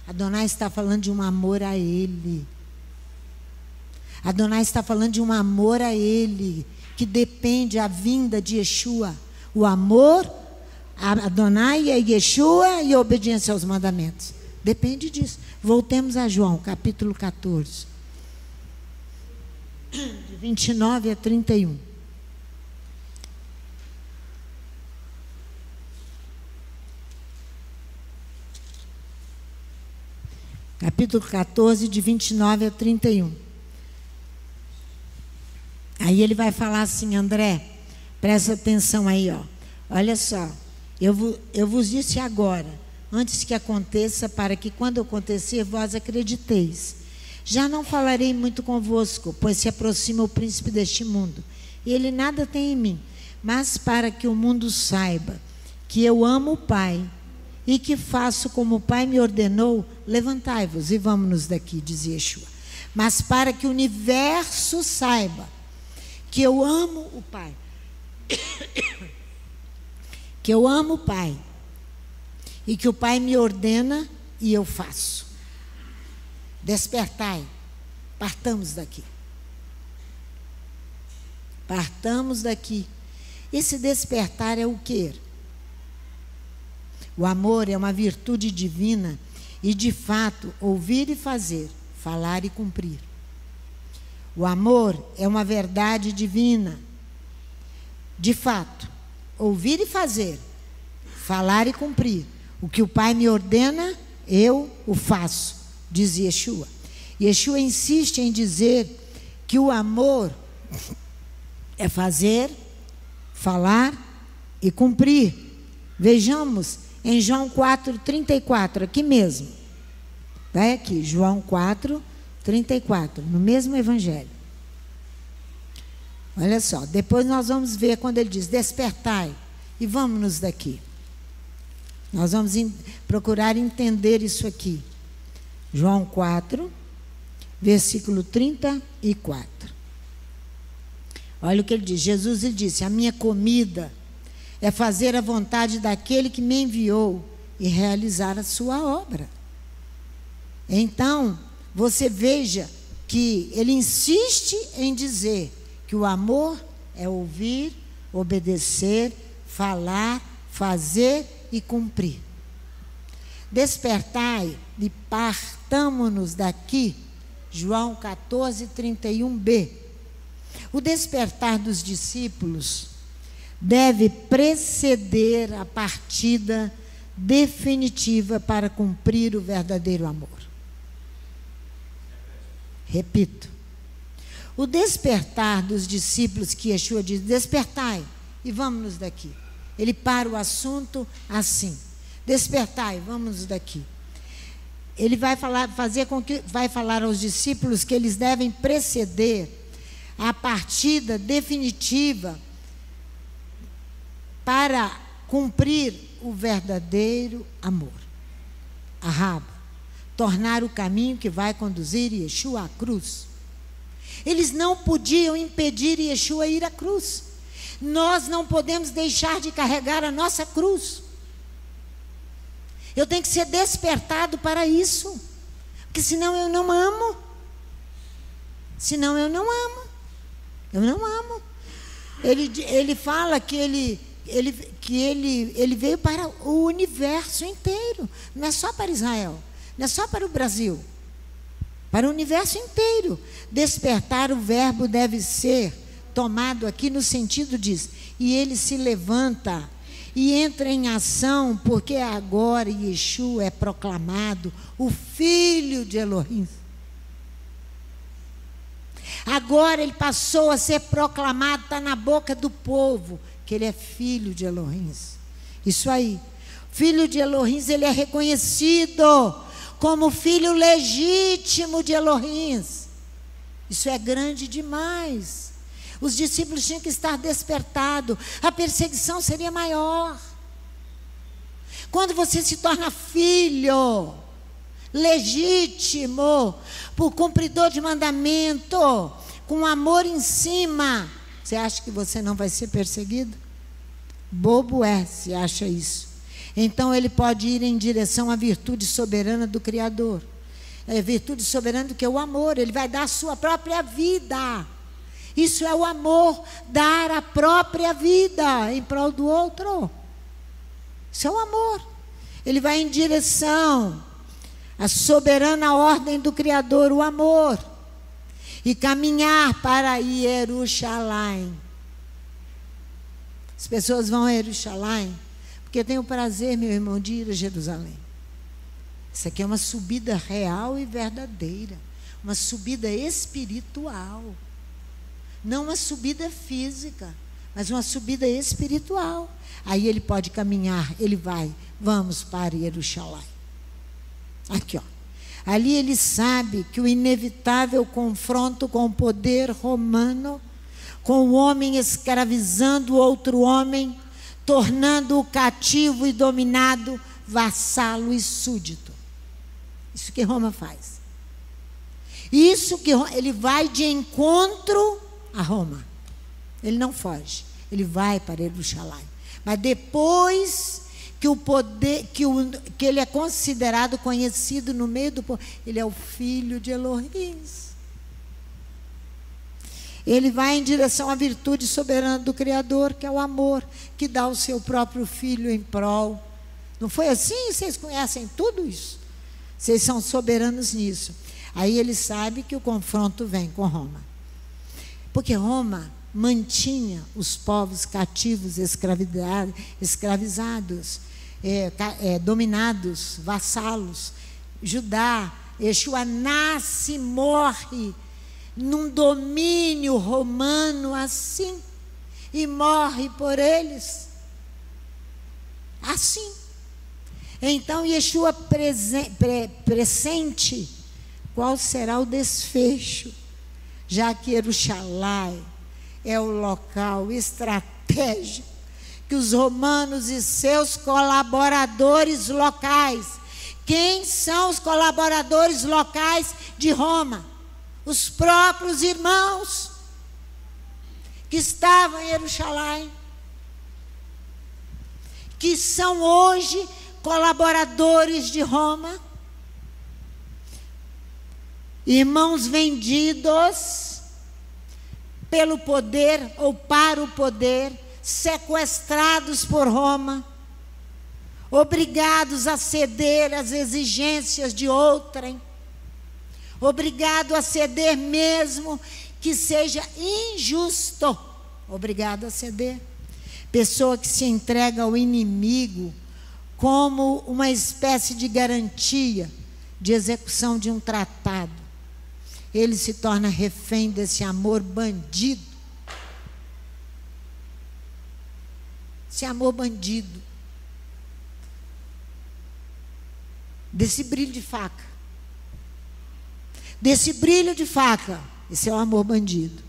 Adonai está falando de um amor a Ele. Adonai está falando de um amor a Ele, que depende da vinda de Yeshua. O amor a Adonai e a Yeshua e a obediência aos mandamentos. Depende disso. Voltemos a João, capítulo 14. De 29 a 31. Capítulo 14, de 29 a 31. Aí ele vai falar assim, André, presta atenção aí, ó. Olha só, eu vos disse agora, antes que aconteça, para que quando acontecer, vós acrediteis. Já não falarei muito convosco, pois se aproxima o príncipe deste mundo. E ele nada tem em mim, mas para que o mundo saiba que eu amo o Pai, e que faço como o Pai me ordenou, levantai-vos e vamos-nos daqui, dizia Yeshua. Mas para que o universo saiba que eu amo o Pai, que eu amo o Pai, e que o Pai me ordena e eu faço. Despertai, partamos daqui. Partamos daqui. Esse despertar é o quê? O amor é uma virtude divina e, de fato, ouvir e fazer, falar e cumprir. O amor é uma verdade divina. De fato, ouvir e fazer, falar e cumprir. O que o Pai me ordena, eu o faço, diz Yeshua. Yeshua insiste em dizer que o amor é fazer, falar e cumprir. Vejamos em João 4:34, aqui mesmo. Vai aqui, João 4:34, no mesmo evangelho. Olha só, depois nós vamos ver quando ele diz, despertai, e vamos-nos daqui. Nós vamos procurar entender isso aqui. João 4, versículo 34. Olha o que ele diz. Jesus lhe disse, a minha comida é fazer a vontade daquele que me enviou e realizar a sua obra. Então, você veja que ele insiste em dizer que o amor é ouvir, obedecer, falar, fazer e cumprir. Despertai e partamo-nos daqui. João 14:31b. O despertar dos discípulos deve preceder a partida definitiva para cumprir o verdadeiro amor. Repito. O despertar dos discípulos, que Yeshua diz, despertai e vamos-nos daqui. Ele para o assunto assim, despertai, vamos daqui. Ele vai falar aos discípulos que eles devem preceder a partida definitiva para cumprir o verdadeiro amor. Ahab, tornar o caminho que vai conduzir Yeshua à cruz. Eles não podiam impedir Yeshua ir à cruz. Nós não podemos deixar de carregar a nossa cruz. Eu tenho que ser despertado para isso, porque senão eu não amo. Senão eu não amo. Eu não amo. Ele fala que ele veio para o universo inteiro. Não é só para Israel, não é só para o Brasil. Para o universo inteiro. Despertar, o verbo deve ser tomado aqui no sentido diz, e ele se levanta e entra em ação, porque agora Yeshua é proclamado o Filho de Elohim. Agora ele passou a ser proclamado, está na boca do povo, que ele é Filho de Elohim. Isso aí. Filho de Elohim, ele é reconhecido como filho legítimo de Elohim. Isso é grande demais. Os discípulos tinham que estar despertados. A perseguição seria maior. Quando você se torna filho legítimo, por cumpridor de mandamento, com amor em cima, você acha que você não vai ser perseguido? Bobo é, se acha isso. Então ele pode ir em direção à virtude soberana do Criador. É a virtude soberana do que é o amor. Ele vai dar a sua própria vida. Isso é o amor, dar a própria vida em prol do outro. Isso é o amor. Ele vai em direção à soberana ordem do Criador, o amor. E caminhar para Jerusalém. As pessoas vão a Jerusalém porque tem o prazer, meu irmão, de ir a Jerusalém. Isso aqui é uma subida real e verdadeira. Uma subida espiritual. Não uma subida física, mas uma subida espiritual. Aí ele pode caminhar, ele vai vamos para Jerusalém. Aqui, ó. Ali ele sabe que o inevitável confronto com o poder romano, com o homem escravizando outro homem, tornando-o cativo e dominado, vassalo e súdito. Isso que Roma faz. Isso que ele vai de encontro a Roma. Ele não foge, ele vai para Jerusalém. Mas depois que o poder, que ele é considerado, conhecido no meio do povo, ele é o filho de Elohim. Ele vai em direção à virtude soberana do Criador, que é o amor, que dá o seu próprio filho em prol. Não foi assim? Vocês conhecem tudo isso. Vocês são soberanos nisso. Aí ele sabe que o confronto vem com Roma. Porque Roma mantinha os povos cativos, escravizados, dominados, vassalos. Judá, Yeshua nasce e morre num domínio romano assim, e morre por eles assim. Então Yeshua pressente qual será o desfecho, já que Jerusalém é o local estratégico que os romanos e seus colaboradores locais. Quem são os colaboradores locais de Roma? Os próprios irmãos que estavam em Jerusalém, que são hoje colaboradores de Roma, irmãos vendidos pelo poder ou para o poder, sequestrados por Roma, obrigados a ceder às exigências de outrem, obrigado a ceder mesmo que seja injusto, obrigado a ceder. Pessoa que se entrega ao inimigo como uma espécie de garantia de execução de um tratado. Ele se torna refém desse amor bandido. Esse amor bandido. Desse brilho de faca. Desse brilho de faca. Esse é o amor bandido.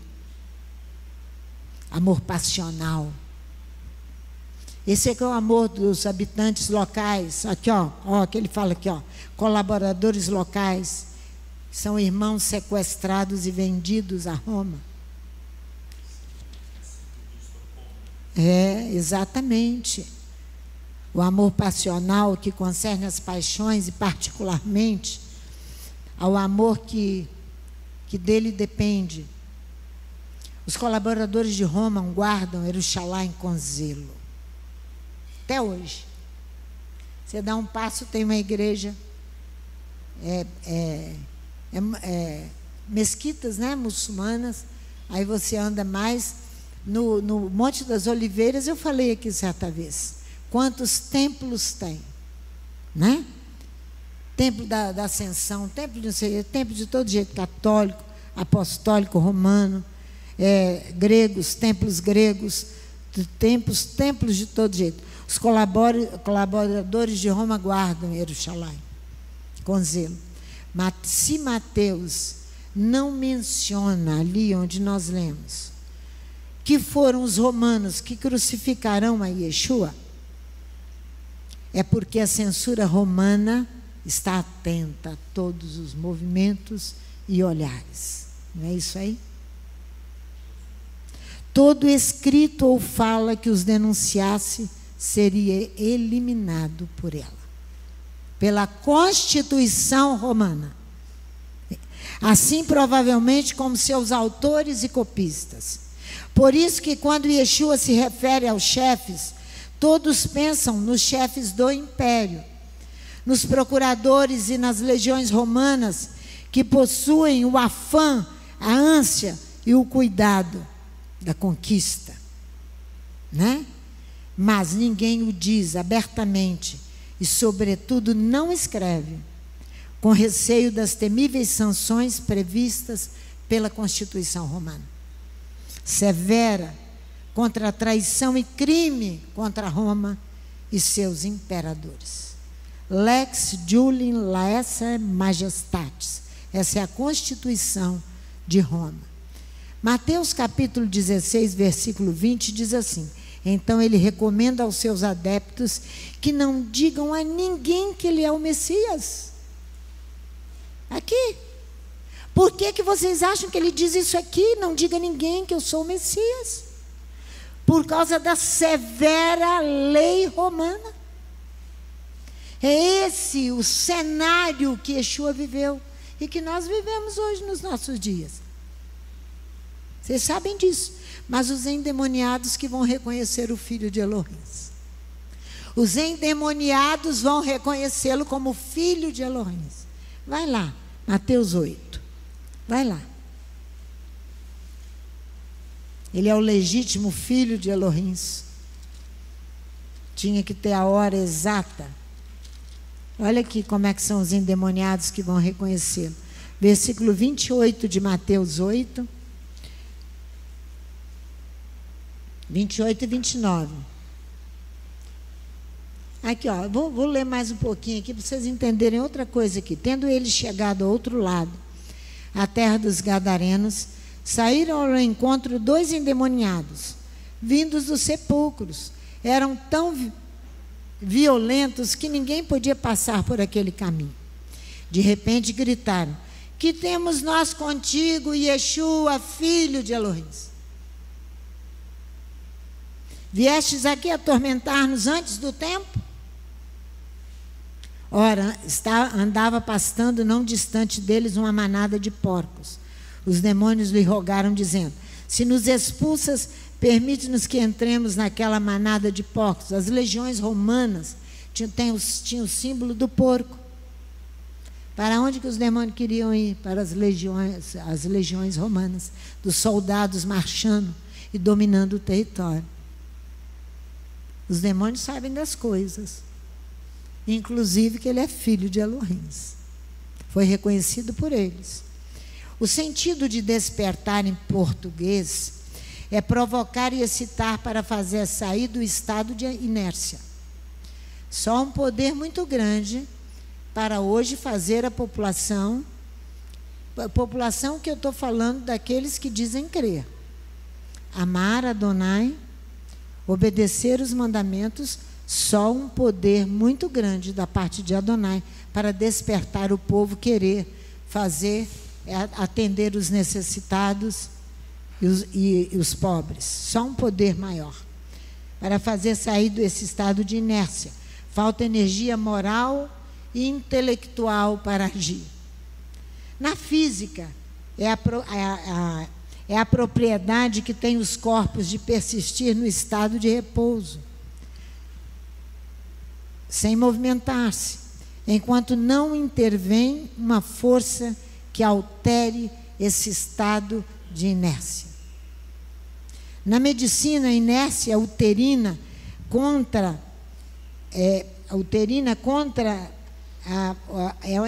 Amor passional. Esse é que é o amor dos habitantes locais. Aqui, ó, que ele fala aqui, ó, colaboradores locais, são irmãos sequestrados e vendidos a Roma. É, exatamente. O amor passional que concerne as paixões e particularmente ao amor que dele depende. Os colaboradores de Roma guardam Jerusalém com zelo. Até hoje. Você dá um passo, tem uma igreja, mesquitas, né, muçulmanas. Aí você anda mais no Monte das Oliveiras. Eu falei aqui certa vez, quantos templos tem, né? Templo da Ascensão, templo de, não sei, templo de todo jeito, católico, apostólico, romano, gregos, templos de todo jeito. Os colaboradores de Roma guardam Jerusalém com zelo. Mas se Mateus não menciona ali onde nós lemos que foram os romanos que crucificarão a Yeshua, é porque a censura romana está atenta a todos os movimentos e olhares. Não é isso aí? Todo escrito ou fala que os denunciasse seria eliminado por ela, pela Constituição romana. Assim, provavelmente, como seus autores e copistas. Por isso que quando Yeshua se refere aos chefes, todos pensam nos chefes do império, nos procuradores e nas legiões romanas que possuem o afã, a ânsia e o cuidado da conquista, né? Mas ninguém o diz abertamente e, sobretudo, não escreve, com receio das temíveis sanções previstas pela Constituição romana. Severa contra a traição e crime contra Roma e seus imperadores. Lex Julium Laesa Majestatis. Essa é a Constituição de Roma. Mateus capítulo 16, versículo 20 diz assim: então ele recomenda aos seus adeptos que não digam a ninguém que ele é o Messias. Aqui. Por que vocês acham que ele diz isso aqui? Não diga a ninguém que eu sou o Messias. Por causa da severa lei romana. É esse o cenário que Yeshua viveu e que nós vivemos hoje nos nossos dias. Vocês sabem disso. Mas os endemoniados que vão reconhecer o filho de Elohim. Os endemoniados vão reconhecê-lo como filho de Elohim. Vai lá, Mateus 8. Vai lá. Ele é o legítimo filho de Elohim. Tinha que ter a hora exata. Olha aqui como é que são os endemoniados que vão reconhecê-lo. Versículo 28 de Mateus 8. 28 e 29. Aqui, ó, vou ler mais um pouquinho aqui para vocês entenderem outra coisa aqui. Tendo eles chegado ao outro lado, a terra dos Gadarenos, saíram ao encontro 2 endemoniados, vindos dos sepulcros. Eram tão violentos que ninguém podia passar por aquele caminho. De repente gritaram: que temos nós contigo, Yeshua, filho de Elohim? Viestes aqui atormentar-nos antes do tempo? Ora, andava pastando não distante deles uma manada de porcos. Os demônios lhe rogaram, dizendo: se nos expulsas, permite-nos que entremos naquela manada de porcos. As legiões romanas tinham o símbolo do porco. Para onde que os demônios queriam ir? Para as legiões romanas, dos soldados marchando e dominando o território. Os demônios sabem das coisas, inclusive que ele é filho de Elohim. Foi reconhecido por eles. O sentido de despertar em português é provocar e excitar para fazer sair do estado de inércia. Só um poder muito grande para hoje fazer a população que eu estou falando, daqueles que dizem crer, amar Adonai, obedecer os mandamentos. Só um poder muito grande da parte de Adonai para despertar o povo, querer fazer, atender os necessitados e os pobres. Só um poder maior para fazer sair desse estado de inércia. Falta energia moral e intelectual para agir. Na física, é a propriedade que tem os corpos de persistir no estado de repouso, sem movimentar-se, enquanto não intervém uma força que altere esse estado de inércia. Na medicina, a inércia uterina é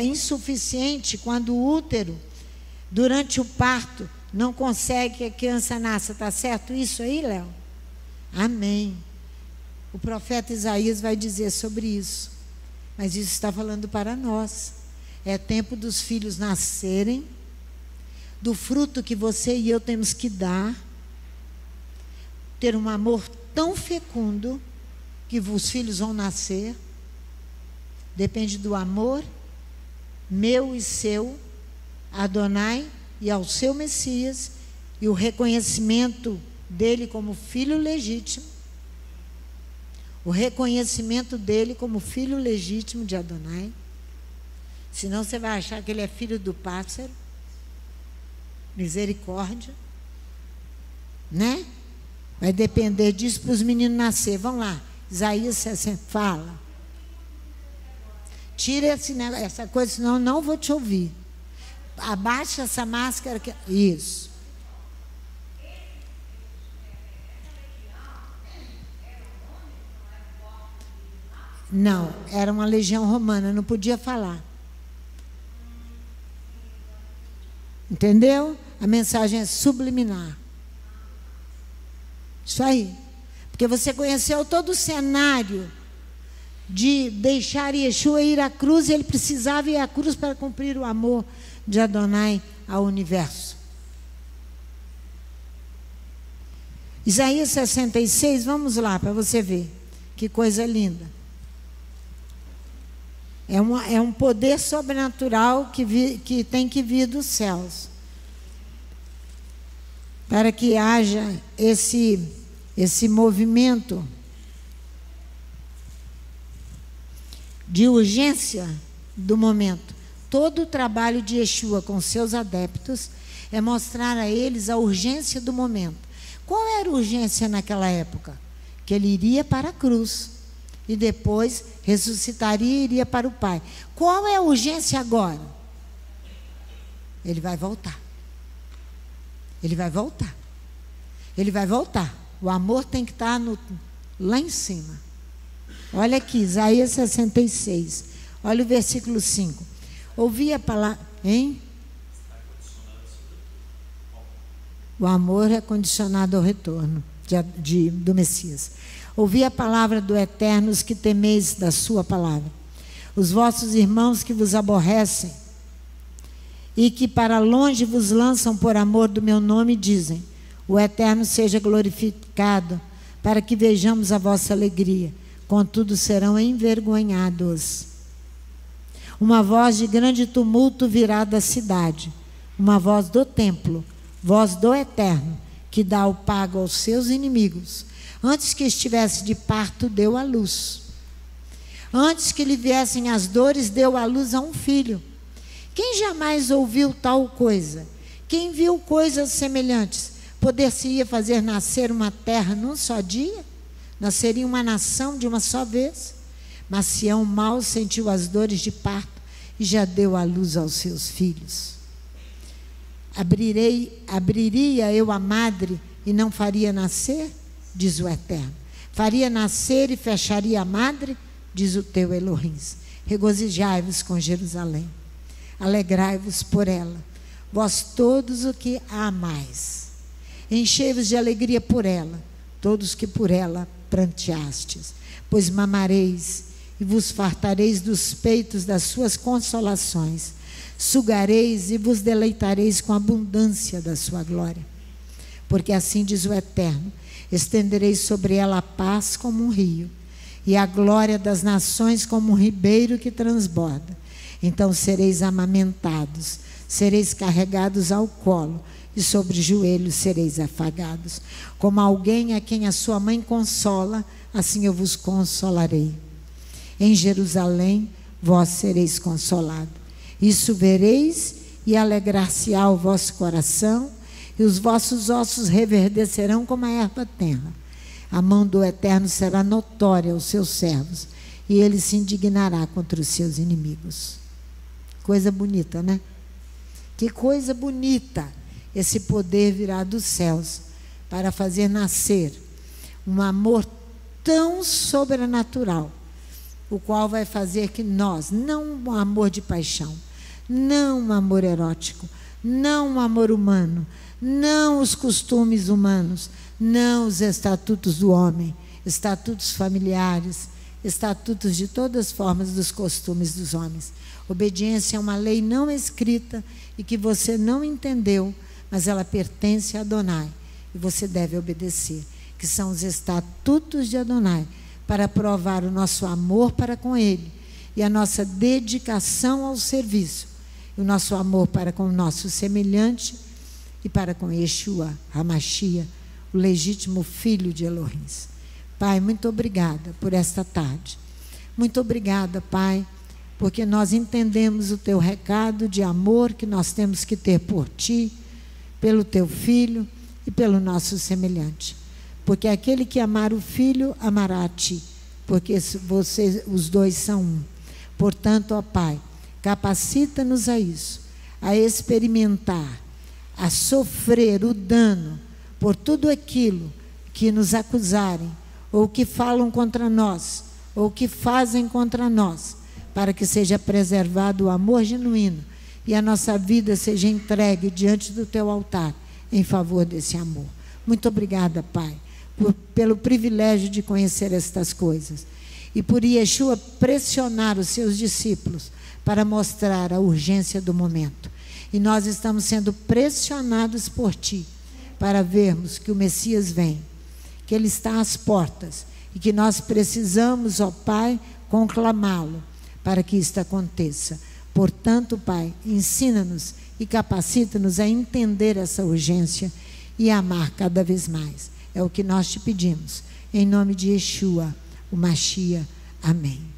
insuficiente quando o útero, durante o parto, não consegue que a criança nasça. Está certo isso aí, Léo? Amém. O profeta Isaías vai dizer sobre isso. Mas isso está falando para nós. É tempo dos filhos nascerem, do fruto que você e eu temos que dar, ter um amor tão fecundo que os filhos vão nascer. Depende do amor meu e seu, Adonai, e ao seu Messias, e o reconhecimento dele como filho legítimo, o reconhecimento dele como filho legítimo de Adonai. Senão você vai achar que ele é filho do pássaro. Misericórdia, né? Vai depender disso para os meninos nascer. Vamos lá, Isaías 60, fala. Tira essa coisa, senão eu não vou te ouvir. Abaixa essa máscara. Isso. Não, era uma legião romana, não podia falar. Entendeu? A mensagem é subliminar. Isso aí. Porque você conheceu todo o cenário de deixar Yeshua ir à cruz, ele precisava ir à cruz para cumprir o amor de Adonai ao universo. Isaías 66, vamos lá para você ver que coisa linda. É um poder sobrenatural que tem que vir dos céus, para que haja esse movimento de urgência do momento. Todo o trabalho de Yeshua com seus adeptos é mostrar a eles a urgência do momento. Qual era a urgência naquela época? Que ele iria para a cruz e depois ressuscitaria e iria para o Pai. Qual é a urgência agora? Ele vai voltar. Ele vai voltar. Ele vai voltar. O amor tem que estar lá em cima. Olha aqui, Isaías 66. Olha o versículo 5. Ouvi a palavra... Hein? O amor é condicionado ao retorno do Messias. Ouvi a palavra do Eterno, os que temeis da sua palavra. Os vossos irmãos que vos aborrecem e que para longe vos lançam por amor do meu nome, dizem: o Eterno seja glorificado, para que vejamos a vossa alegria. Contudo serão envergonhados. Uma voz de grande tumulto virá da cidade, uma voz do templo, voz do Eterno, que dá o pago aos seus inimigos. Antes que estivesse de parto, deu à luz. Antes que lhe viessem as dores, deu à luz a um filho. Quem jamais ouviu tal coisa? Quem viu coisas semelhantes? Poder-se-ia fazer nascer uma terra num só dia? Nasceria uma nação de uma só vez? Mas Sião mal sentiu as dores de parto e já deu à luz aos seus filhos. Abriria eu a madre e não faria nascer? Diz o Eterno. Faria nascer e fecharia a madre? Diz o teu Elohim. Regozijai-vos com Jerusalém. Alegrai-vos por ela, vós todos o que a amais. Enchei-vos de alegria por ela, todos que por ela pranteastes. Pois mamareis e vos fartareis dos peitos das suas consolações. Sugareis e vos deleitareis com a abundância da sua glória. Porque assim diz o Eterno: estendereis sobre ela a paz como um rio, e a glória das nações como um ribeiro que transborda. Então sereis amamentados, sereis carregados ao colo, e sobre joelhos sereis afagados. Como alguém a quem a sua mãe consola, assim eu vos consolarei. Em Jerusalém vós sereis consolados. Isso vereis e alegrar-se-á o vosso coração, e os vossos ossos reverdecerão como a erva tenra. A mão do Eterno será notória aos seus servos, e ele se indignará contra os seus inimigos. Coisa bonita, né? Que coisa bonita! Esse poder virá dos céus para fazer nascer um amor tão sobrenatural, o qual vai fazer que nós, não um amor de paixão, não um amor erótico, não um amor humano, não os costumes humanos, não os estatutos do homem, estatutos familiares, estatutos de todas as formas dos costumes dos homens. Obediência é uma lei não escrita e que você não entendeu, mas ela pertence a Adonai e você deve obedecer, que são os estatutos de Adonai, para provar o nosso amor para com Ele e a nossa dedicação ao serviço, o nosso amor para com o nosso semelhante e para com Yeshua, HaMashiach, o legítimo filho de Elohim. Pai, muito obrigada por esta tarde. Muito obrigada, Pai, porque nós entendemos o Teu recado de amor que nós temos que ter por Ti, pelo Teu Filho e pelo nosso semelhante. Porque aquele que amar o Filho, amará a Ti, porque os dois são um. Portanto, ó Pai, capacita-nos a isso, a experimentar, a sofrer o dano por tudo aquilo que nos acusarem, ou que falam contra nós, ou que fazem contra nós, para que seja preservado o amor genuíno e a nossa vida seja entregue diante do Teu altar em favor desse amor. Muito obrigada, Pai, pelo privilégio de conhecer estas coisas. e por Yeshua pressionar os seus discípulos para mostrar a urgência do momento. E nós estamos sendo pressionados por Ti para vermos que o Messias vem, que Ele está às portas e que nós precisamos, ó Pai, conclamá-lo para que isto aconteça. Portanto, Pai, ensina-nos e capacita-nos a entender essa urgência e amar cada vez mais. É o que nós te pedimos. Em nome de Yeshua, o Mashiach. Amém.